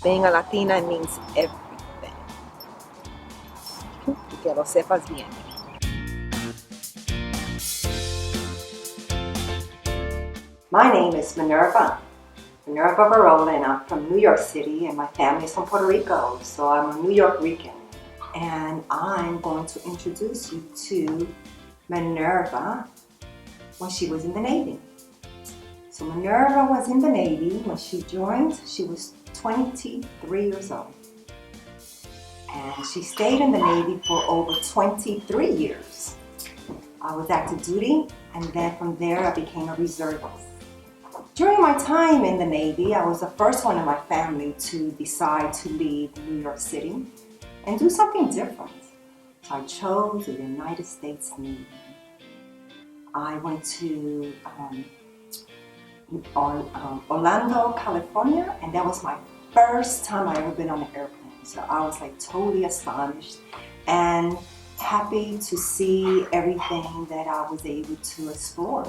Being a Latina means everything. Y que lo sepas bien. My name is Minerva Virola, and I'm from New York City, and my family is from Puerto Rico, so I'm a New York Rican. And I'm going to introduce you to Minerva when she was in the Navy. So Minerva was in the Navy. When she joined, she was 23 years old. And she stayed in the Navy for over 23 years. I was active duty, and then from there I became a reservist. During my time in the Navy, I was the first one in my family to decide to leave New York City and do something different. So I chose the United States Navy. I went to Orlando, California, and that was my first time I ever been on an airplane. So I was like totally astonished and happy to see everything that I was able to explore.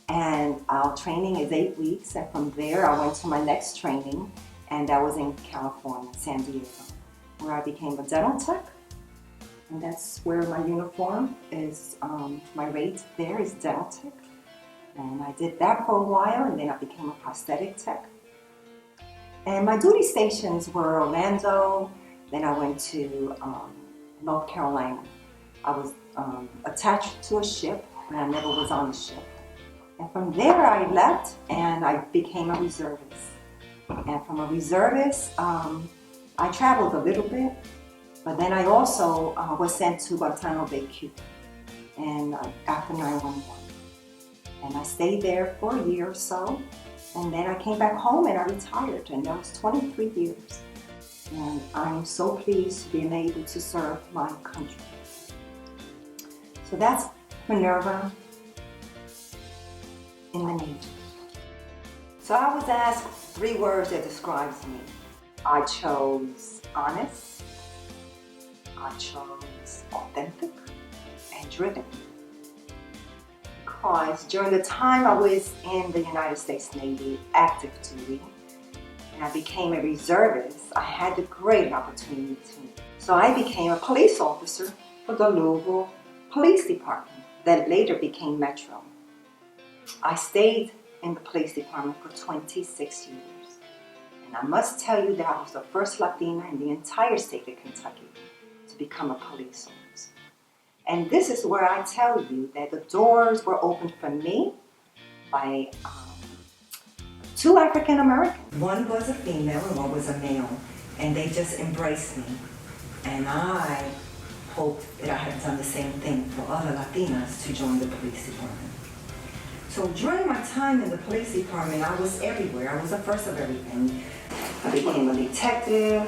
And our training is 8 weeks, and from there I went to my next training, and that was in California, San Diego, where I became a dental tech. And that's where my uniform is, my rate there is dental tech. And I did that for a while, and then I became a prosthetic tech. And my duty stations were Orlando, then I went to North Carolina. I was attached to a ship, but I never was on a ship. And from there I left and I became a reservist. And from a reservist, I traveled a little bit, but then I also was sent to Guantanamo Bay, Cuba, and after 9/11. And I stayed there for a year or so, and then I came back home and I retired, and that was 23 years. And I'm so pleased to be able to serve my country. So that's Minerva in the Navy. So I was asked 3 words that describes me. I chose honest, I chose authentic, and driven. Because during the time I was in the United States Navy active duty, and I became a reservist, I had the great opportunity. So I became a police officer for the Louisville Police Department that later became Metro. I stayed in the police department for 26 years. And I must tell you that I was the first Latina in the entire state of Kentucky to become a police officer. And this is where I tell you that the doors were opened for me by 2 African Americans. One was a female and one was a male, and they just embraced me. And I hoped that I had done the same thing for other Latinas to join the police department. So during my time in the police department, I was everywhere. I was the first of everything. I became a detective.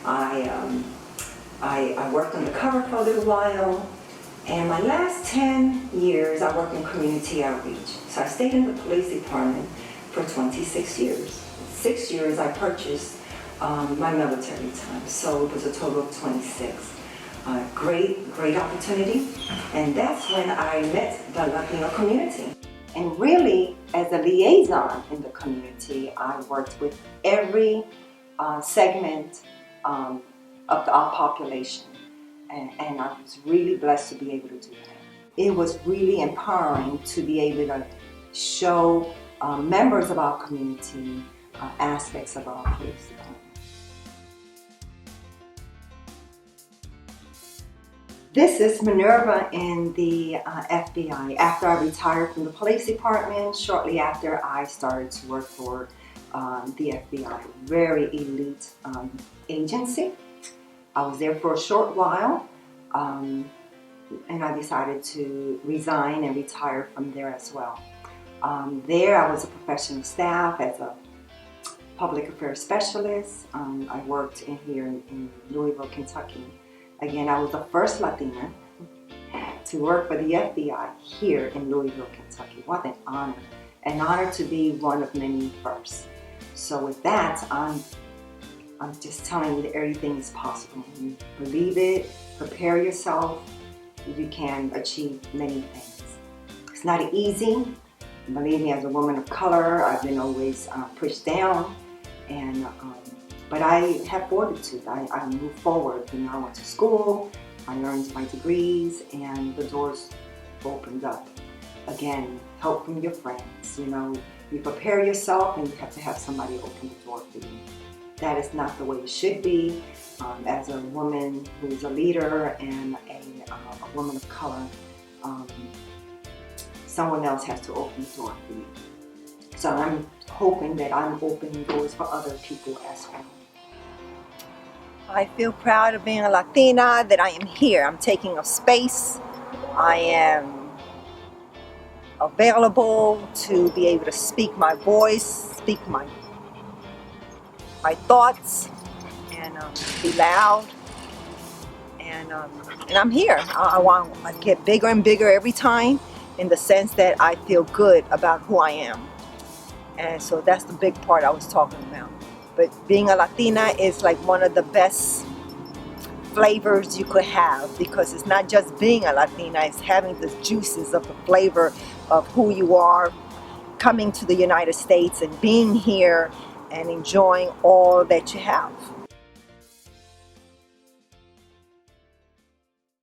I worked undercover for a little while. And my last 10 years, I worked in community outreach. So I stayed in the police department for 26 years. 6 years I purchased my military time, so it was a total of 26. Great opportunity, and that's when I met the Latino community. And really, as a liaison in the community, I worked with every segment of our population. And I was really blessed to be able to do that. It was really empowering to be able to show members of our community aspects of our police department. This is Minerva in the FBI. After I retired from the police department, shortly after I started to work for the FBI, very elite agency. I was there for a short while, and I decided to resign and retire from there as well. There I was a professional staff as a public affairs specialist. I worked here in Louisville, Kentucky. Again, I was the first Latina to work for the FBI here in Louisville, Kentucky. What an honor to be one of many firsts. So with that, I'm just telling you that everything is possible. You believe it, prepare yourself, you can achieve many things. It's not easy. Believe me, as a woman of color, I've been always pushed down, But I have fortitude. I moved forward. You know, I went to school, I earned my degrees, and the doors opened up. Again, help from your friends. You know, you prepare yourself, and you have to have somebody open the door for you. That is not the way it should be. As a woman who is a leader and a woman of color, someone else has to open the door for you. So I'm hoping that I'm opening doors for other people as well. I feel proud of being a Latina, that I am here. I'm taking up space. I am available to be able to speak my voice, speak my thoughts, and be loud. And I'm here. I want to get bigger and bigger every time, in the sense that I feel good about who I am. And so that's the big part I was talking about. But being a Latina is like one of the best flavors you could have, because it's not just being a Latina, it's having the juices of the flavor of who you are, coming to the United States and being here and enjoying all that you have.